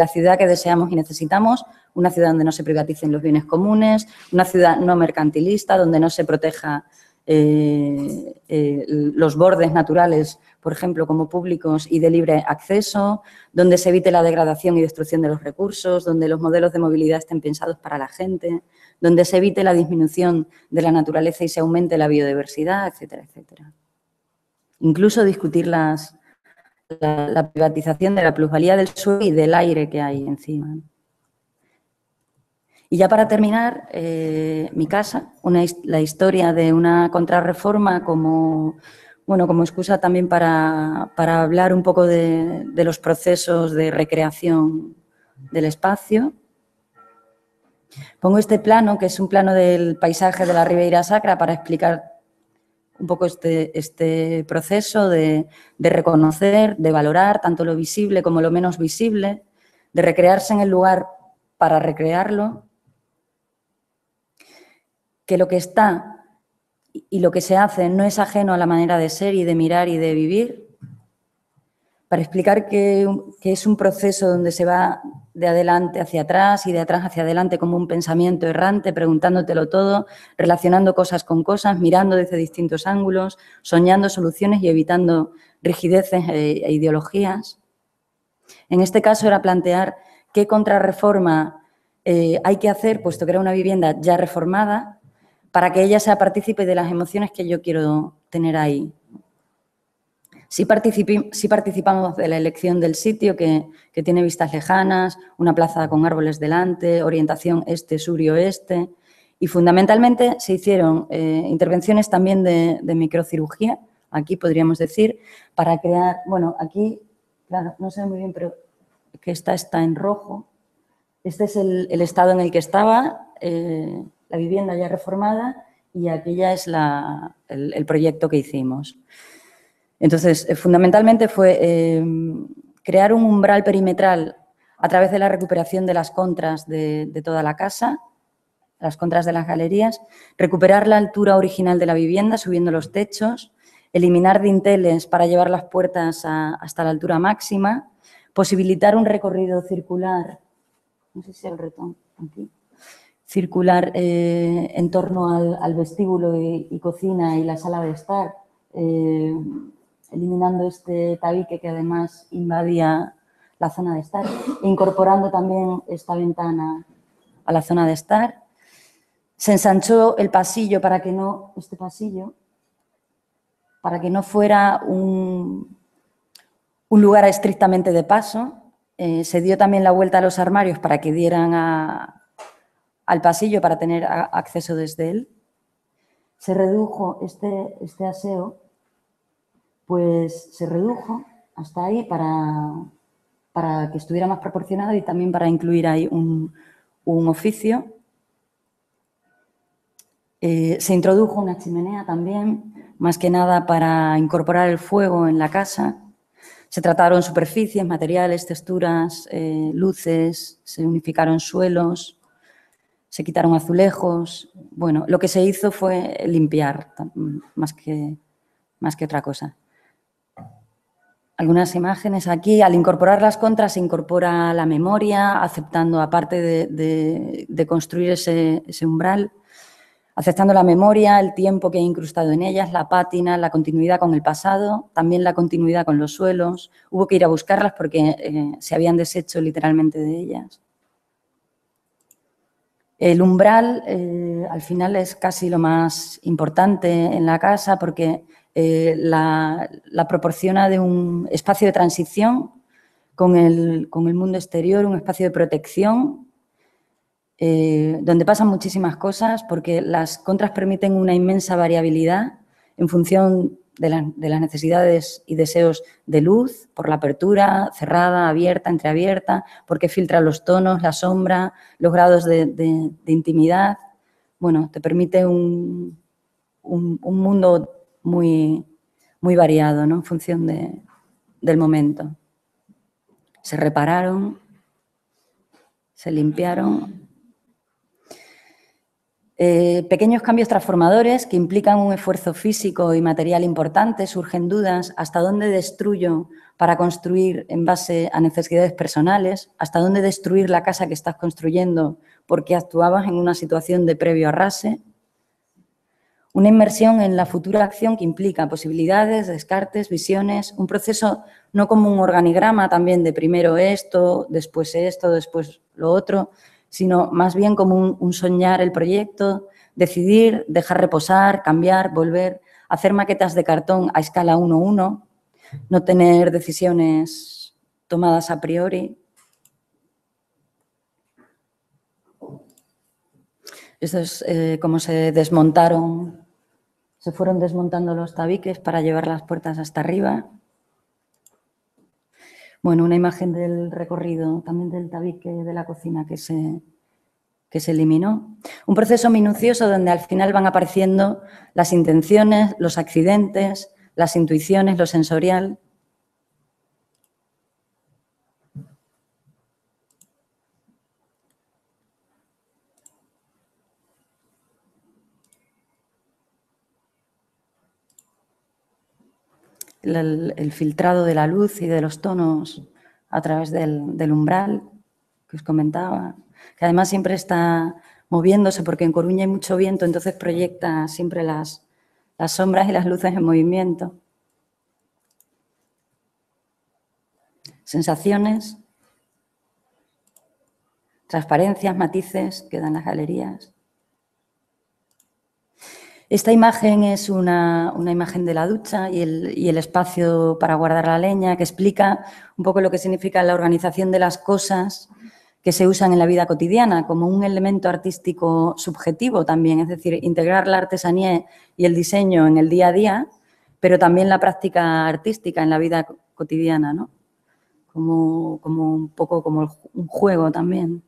ciudad que deseamos y necesitamos, una ciudad donde no se privaticen los bienes comunes, una ciudad no mercantilista, donde no se proteja los bordes naturales, por ejemplo, como públicos y de libre acceso, donde se evite la degradación y destrucción de los recursos, donde los modelos de movilidad estén pensados para la gente, donde se evite la disminución de la naturaleza y se aumente la biodiversidad, etcétera, etcétera. Incluso discutir la privatización de la plusvalía del suelo y del aire que hay encima. Y ya para terminar, mi casa, la historia de una contrarreforma como excusa también para hablar un poco de los procesos de recreación del espacio. Pongo este plano, que es un plano del paisaje de la Ribeira Sacra, para explicar un poco este proceso de reconocer, de valorar tanto lo visible como lo menos visible, de recrearse en el lugar para recrearlo, que lo que está y lo que se hace no es ajeno a la manera de ser y de mirar y de vivir, para explicar que es un proceso donde se va de adelante hacia atrás y de atrás hacia adelante como un pensamiento errante, preguntándotelo todo, relacionando cosas con cosas, mirando desde distintos ángulos, soñando soluciones y evitando rigideces e ideologías. En este caso era plantear qué contrarreforma hay que hacer, puesto que era una vivienda ya reformada, para que ella sea partícipe de las emociones que yo quiero tener ahí. Sí participamos de la elección del sitio, que tiene vistas lejanas, una plaza con árboles delante, orientación este, sur y oeste. Y fundamentalmente se hicieron intervenciones también de microcirugía, aquí podríamos decir, para crear, bueno, aquí, claro, no se ve muy bien, pero que esta está en rojo. Este es el estado en el que estaba la vivienda ya reformada y aquella es el proyecto que hicimos. Entonces, fundamentalmente fue crear un umbral perimetral a través de la recuperación de las contras de toda la casa, las contras de las galerías, recuperar la altura original de la vivienda subiendo los techos, eliminar dinteles para llevar las puertas hasta la altura máxima, posibilitar un recorrido circular, no sé si el retón aquí, circular en torno al vestíbulo y cocina y la sala de estar, eliminando este tabique que además invadía la zona de estar, e incorporando también esta ventana a la zona de estar. Se ensanchó el pasillo para que no, para que no fuera un lugar estrictamente de paso. Se dio también la vuelta a los armarios para que dieran al pasillo para tener acceso desde él. Se redujo este aseo, pues se redujo hasta ahí para que estuviera más proporcionado y también para incluir ahí un oficio. Se introdujo una chimenea también, más que nada para incorporar el fuego en la casa. Se trataron superficies, materiales, texturas, luces, se unificaron suelos, se quitaron azulejos. Bueno, lo que se hizo fue limpiar, más que otra cosa. Algunas imágenes aquí. Al incorporar las contras se incorpora la memoria, aceptando, aparte de construir ese umbral, aceptando la memoria, el tiempo que he incrustado en ellas, la pátina, la continuidad con el pasado, también la continuidad con los suelos. Hubo que ir a buscarlas porque se habían deshecho literalmente de ellas. El umbral, al final, es casi lo más importante en la casa porque la proporciona de un espacio de transición con el mundo exterior, un espacio de protección, donde pasan muchísimas cosas porque las contras permiten una inmensa variabilidad en función de las necesidades y deseos de luz, por la apertura, cerrada, abierta, entreabierta, porque filtra los tonos, la sombra, los grados de intimidad. Bueno, te permite un mundo muy, muy variado, ¿no? En función del momento. Se repararon, se limpiaron. Pequeños cambios transformadores que implican un esfuerzo físico y material importante, surgen dudas, ¿hasta dónde destruyo para construir en base a necesidades personales? ¿Hasta dónde destruir la casa que estás construyendo porque actuabas en una situación de previo arrase? Una inmersión en la futura acción que implica posibilidades, descartes, visiones, un proceso no como un organigrama también de primero esto, después lo otro, sino más bien como un soñar el proyecto, decidir, dejar reposar, cambiar, volver, hacer maquetas de cartón a escala 1:1, no tener decisiones tomadas a priori. Esto es como se fueron desmontando los tabiques para llevar las puertas hasta arriba. Bueno, una imagen del recorrido, también del tabique de la cocina que se eliminó. Un proceso minucioso donde al final van apareciendo las intenciones, los accidentes, las intuiciones, lo sensorial. el filtrado de la luz y de los tonos a través del umbral que os comentaba, que además siempre está moviéndose porque en Coruña hay mucho viento, entonces proyecta siempre las sombras y las luces en movimiento. Sensaciones, transparencias, matices que dan las galerías. Esta imagen es una imagen de la ducha y el espacio para guardar la leña, que explica un poco lo que significa la organización de las cosas que se usan en la vida cotidiana, como un elemento artístico subjetivo también, es decir, integrar la artesanía y el diseño en el día a día, pero también la práctica artística en la vida cotidiana, ¿no? Como un poco como un juego también.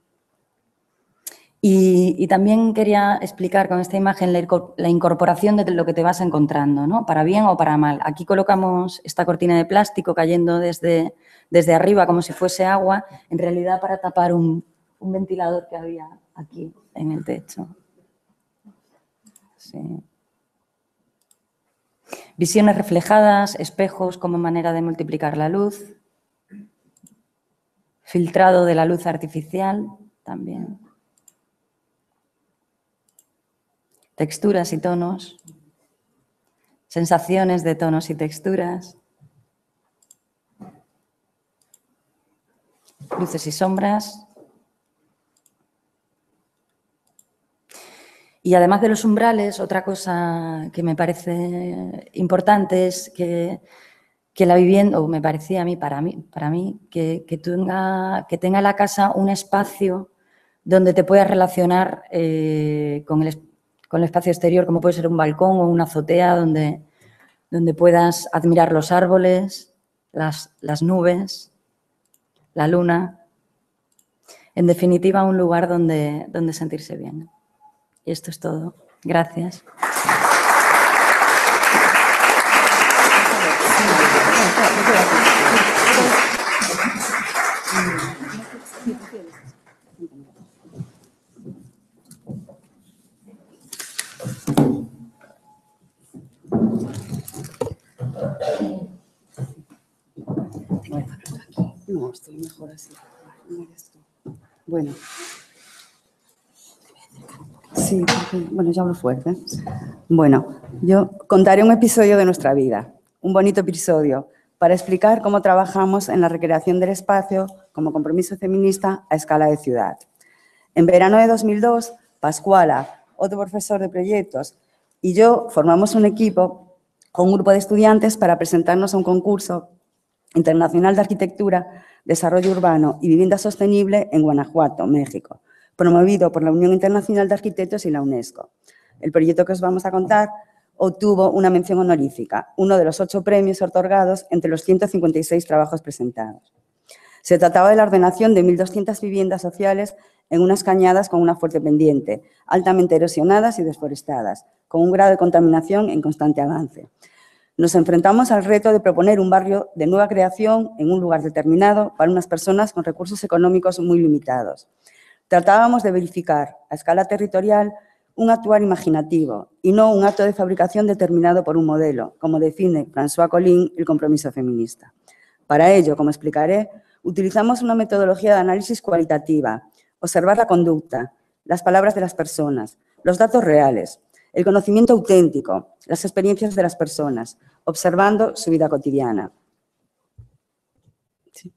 Y también quería explicar con esta imagen la incorporación de lo que te vas encontrando, ¿no? Para bien o para mal. Aquí colocamos esta cortina de plástico cayendo desde arriba como si fuese agua, en realidad para tapar un ventilador que había aquí en el techo. Sí. Visiones reflejadas, espejos como manera de multiplicar la luz. Filtrado de la luz artificial también. Texturas y tonos. Sensaciones de tonos y texturas. Luces y sombras. Y además de los umbrales, otra cosa que me parece importante es que la vivienda, o me parecía a mí, para mí, que tenga la casa un espacio donde te puedas relacionar con el espacio exterior, como puede ser un balcón o una azotea, donde puedas admirar los árboles, las nubes, la luna. En definitiva, un lugar donde sentirse bien. Y esto es todo. Gracias. No, estoy mejor así. Bueno. Sí, porque, bueno, ya hablo fuerte. Bueno, yo contaré un episodio de nuestra vida, un bonito episodio, para explicar cómo trabajamos en la recreación del espacio como compromiso feminista a escala de ciudad. En verano de 2002, Pascuala, otro profesor de proyectos, y yo formamos un equipo con un grupo de estudiantes para presentarnos a un concurso internacional de arquitectura, desarrollo urbano y vivienda sostenible en Guanajuato, México, promovido por la Unión Internacional de Arquitectos y la UNESCO. El proyecto que os vamos a contar obtuvo una mención honorífica, uno de los 8 premios otorgados entre los 156 trabajos presentados. Se trataba de la ordenación de 1.200 viviendas sociales en unas cañadas con una fuerte pendiente, altamente erosionadas y desforestadas, con un grado de contaminación en constante avance. Nos enfrentamos al reto de proponer un barrio de nueva creación en un lugar determinado para unas personas con recursos económicos muy limitados. Tratábamos de verificar a escala territorial un actuar imaginativo y no un acto de fabricación determinado por un modelo, como define François Collin el compromiso feminista. Para ello, como explicaré, utilizamos una metodología de análisis cualitativa, observar la conducta, las palabras de las personas, los datos reales, el conocimiento auténtico, las experiencias de las personas, observando su vida cotidiana. Sí.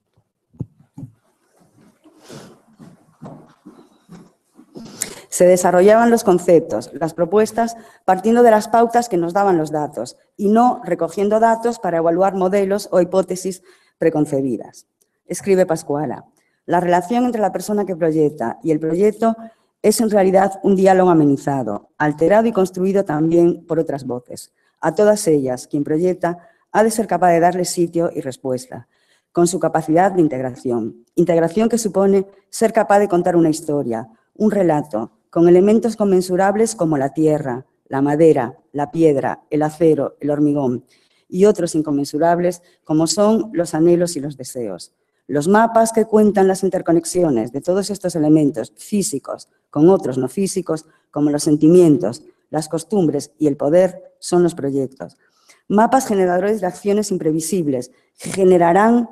Se desarrollaban los conceptos, las propuestas, partiendo de las pautas que nos daban los datos y no recogiendo datos para evaluar modelos o hipótesis preconcebidas. Escribe Pascuala, la relación entre la persona que proyecta y el proyecto es en realidad un diálogo amenizado, alterado y construido también por otras voces. A todas ellas, quien proyecta ha de ser capaz de darle sitio y respuesta, con su capacidad de integración. Integración que supone ser capaz de contar una historia, un relato, con elementos conmensurables como la tierra, la madera, la piedra, el acero, el hormigón, y otros inconmensurables como son los anhelos y los deseos. Los mapas que cuentan las interconexiones de todos estos elementos físicos con otros no físicos, como los sentimientos, las costumbres y el poder, son los proyectos. Mapas generadores de acciones imprevisibles que generarán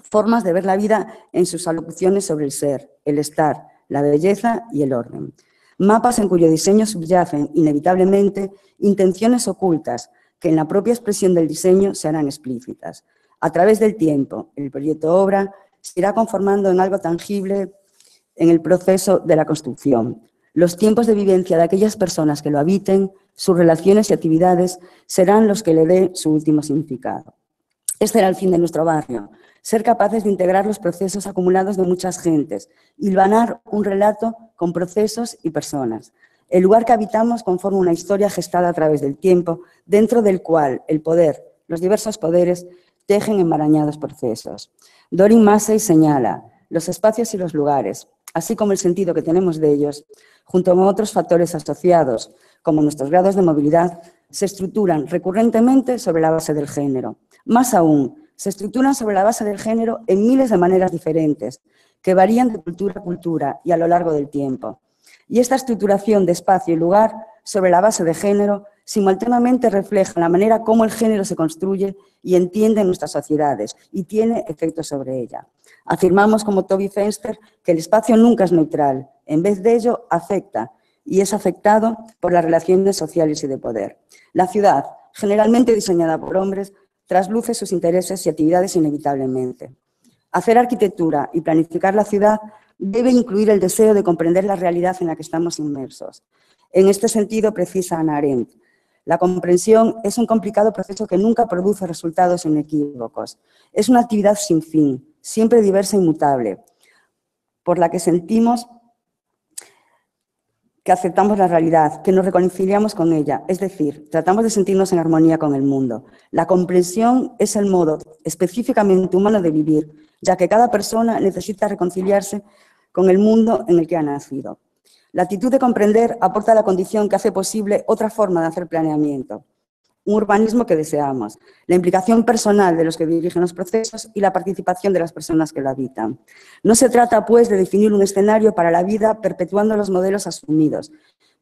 formas de ver la vida en sus alocuciones sobre el ser, el estar, la belleza y el orden. Mapas en cuyo diseño subyacen, inevitablemente, intenciones ocultas que en la propia expresión del diseño se harán explícitas. A través del tiempo, el proyecto obra se irá conformando en algo tangible en el proceso de la construcción. Los tiempos de vivencia de aquellas personas que lo habiten, sus relaciones y actividades, serán los que le den su último significado. Este era el fin de nuestro barrio, ser capaces de integrar los procesos acumulados de muchas gentes, hilvanar un relato con procesos y personas. El lugar que habitamos conforma una historia gestada a través del tiempo, dentro del cual el poder, los diversos poderes, tejen enmarañados procesos. Dorin Massey señala los espacios y los lugares, así como el sentido que tenemos de ellos, junto con otros factores asociados, como nuestros grados de movilidad, se estructuran recurrentemente sobre la base del género. Más aún, se estructuran sobre la base del género en miles de maneras diferentes, que varían de cultura a cultura y a lo largo del tiempo. Y esta estructuración de espacio y lugar sobre la base de género simultáneamente refleja la manera como el género se construye y entiende en nuestras sociedades y tiene efectos sobre ella. Afirmamos, como Toby Fenster, que el espacio nunca es neutral, en vez de ello afecta y es afectado por las relaciones sociales y de poder. La ciudad, generalmente diseñada por hombres, trasluce sus intereses y actividades inevitablemente. Hacer arquitectura y planificar la ciudad debe incluir el deseo de comprender la realidad en la que estamos inmersos. En este sentido, precisa Hannah Arendt, la comprensión es un complicado proceso que nunca produce resultados inequívocos. Es una actividad sin fin, siempre diversa e inmutable, por la que sentimos que aceptamos la realidad, que nos reconciliamos con ella, es decir, tratamos de sentirnos en armonía con el mundo. La comprensión es el modo específicamente humano de vivir, ya que cada persona necesita reconciliarse con el mundo en el que ha nacido. La actitud de comprender aporta la condición que hace posible otra forma de hacer planeamiento, un urbanismo que deseamos, la implicación personal de los que dirigen los procesos y la participación de las personas que lo habitan. No se trata, pues, de definir un escenario para la vida perpetuando los modelos asumidos,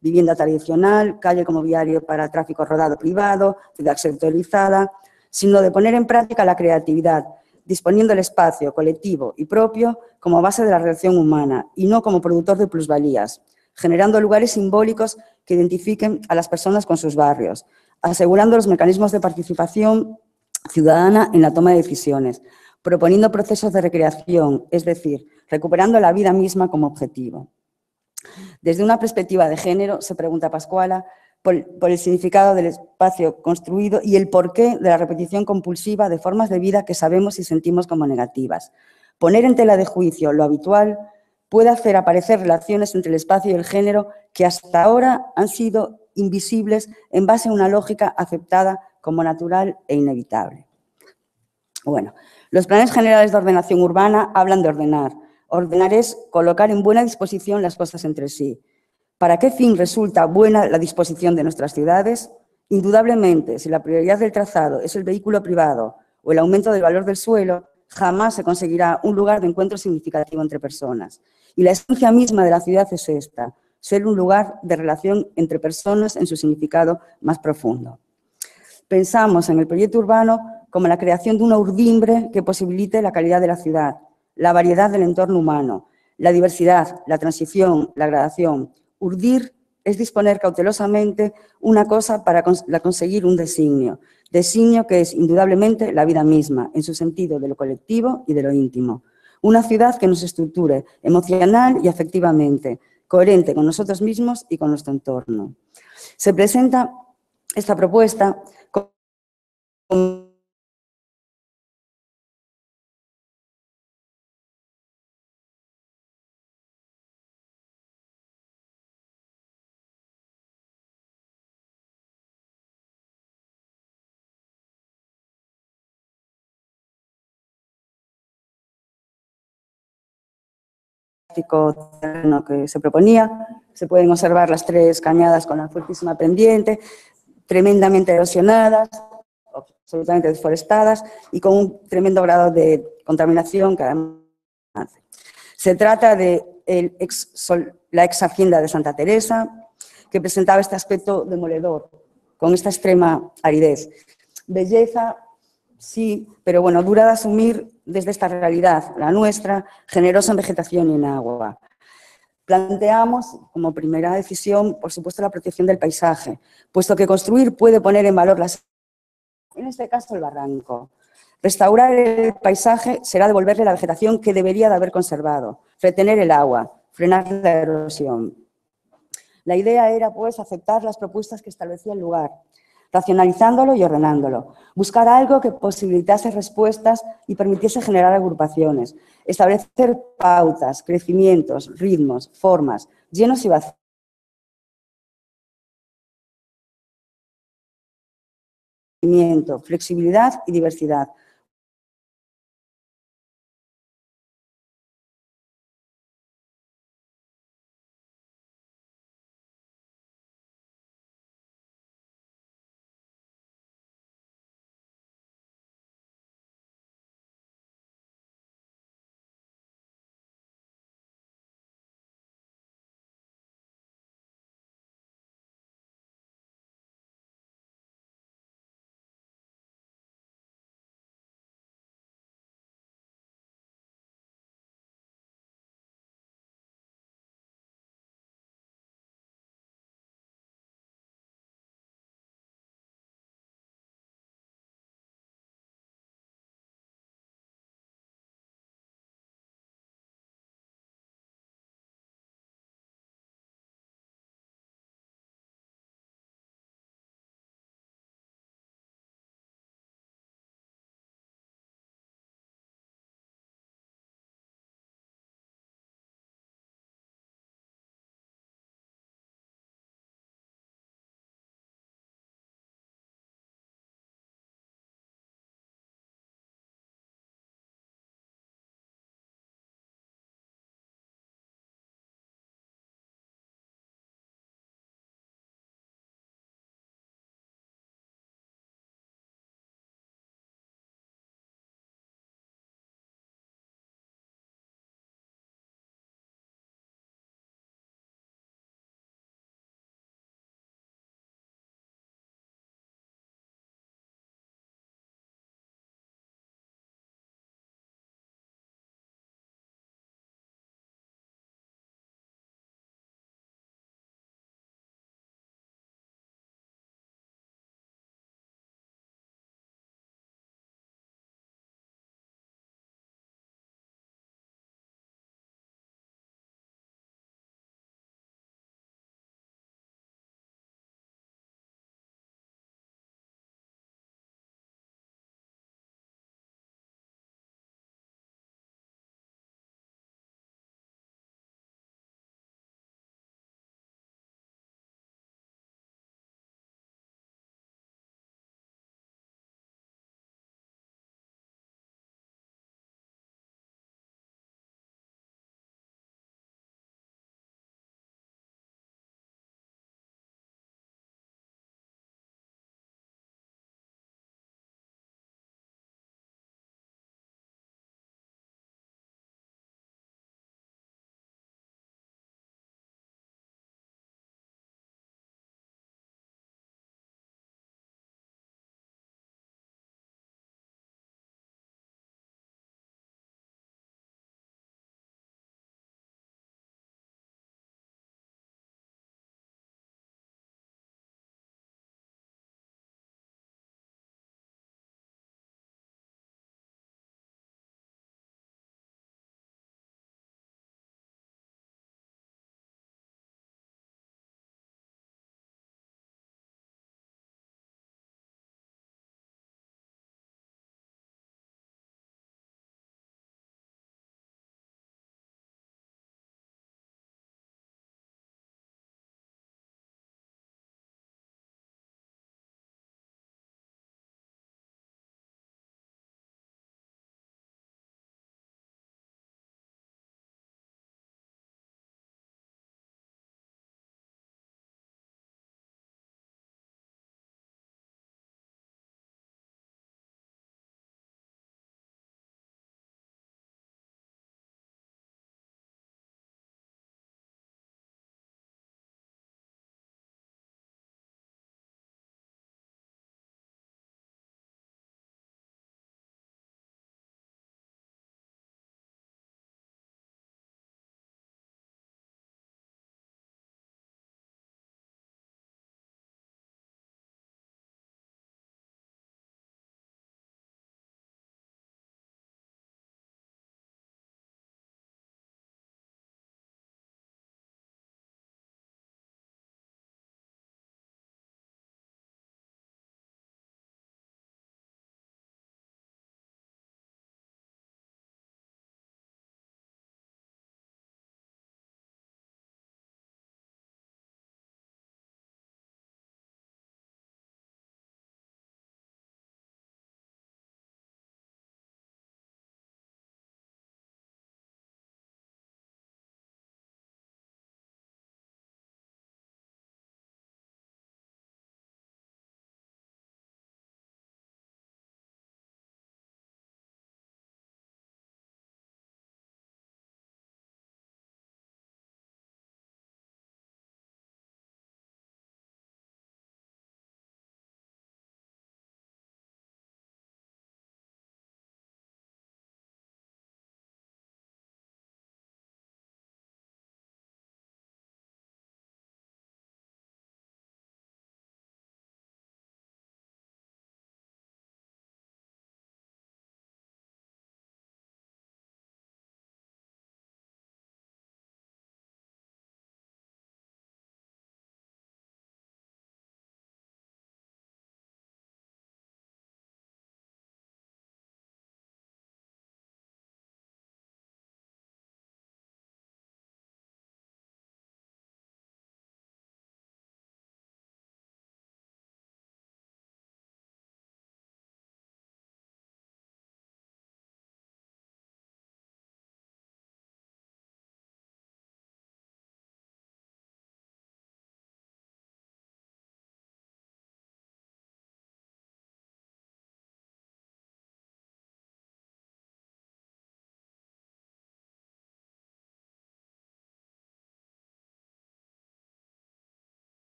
vivienda tradicional, calle como viario para tráfico rodado privado, ciudad sectorizada, sino de poner en práctica la creatividad, disponiendo el espacio colectivo y propio como base de la relación humana y no como productor de plusvalías, generando lugares simbólicos que identifiquen a las personas con sus barrios, asegurando los mecanismos de participación ciudadana en la toma de decisiones, proponiendo procesos de recreación, es decir, recuperando la vida misma como objetivo. Desde una perspectiva de género, se pregunta Pascuala, por el significado del espacio construido y el porqué de la repetición compulsiva de formas de vida que sabemos y sentimos como negativas. Poner en tela de juicio lo habitual puede hacer aparecer relaciones entre el espacio y el género que hasta ahora han sido invisibles en base a una lógica aceptada como natural e inevitable. Bueno, los planes generales de ordenación urbana hablan de ordenar. Ordenar es colocar en buena disposición las cosas entre sí. ¿Para qué fin resulta buena la disposición de nuestras ciudades? Indudablemente, si la prioridad del trazado es el vehículo privado o el aumento del valor del suelo, jamás se conseguirá un lugar de encuentro significativo entre personas. Y la esencia misma de la ciudad es esta, ser un lugar de relación entre personas en su significado más profundo. Pensamos en el proyecto urbano como la creación de una urdimbre que posibilite la calidad de la ciudad, la variedad del entorno humano, la diversidad, la transición, la gradación. Urdir es disponer cautelosamente una cosa para conseguir un designio que es indudablemente la vida misma, en su sentido de lo colectivo y de lo íntimo. Una ciudad que nos estructure emocional y afectivamente, coherente con nosotros mismos y con nuestro entorno. Se presenta esta propuesta como terreno que se proponía. Se pueden observar las tres cañadas con la fuertísima pendiente, tremendamente erosionadas, absolutamente desforestadas y con un tremendo grado de contaminación que además hace. Se trata de la ex hacienda de Santa Teresa, que presentaba este aspecto demoledor, con esta extrema aridez. belleza, sí, pero bueno, dura de asumir desde esta realidad, la nuestra, generosa en vegetación y en agua. Planteamos como primera decisión, por supuesto, la protección del paisaje, puesto que construir puede poner en valor en este caso el barranco. Restaurar el paisaje será devolverle la vegetación que debería de haber conservado, retener el agua, frenar la erosión. La idea era, pues, aceptar las propuestas que establecía el lugar, racionalizándolo y ordenándolo, buscar algo que posibilitase respuestas y permitiese generar agrupaciones, establecer pautas, crecimientos, ritmos, formas, llenos y vacíos. Flexibilidad y diversidad,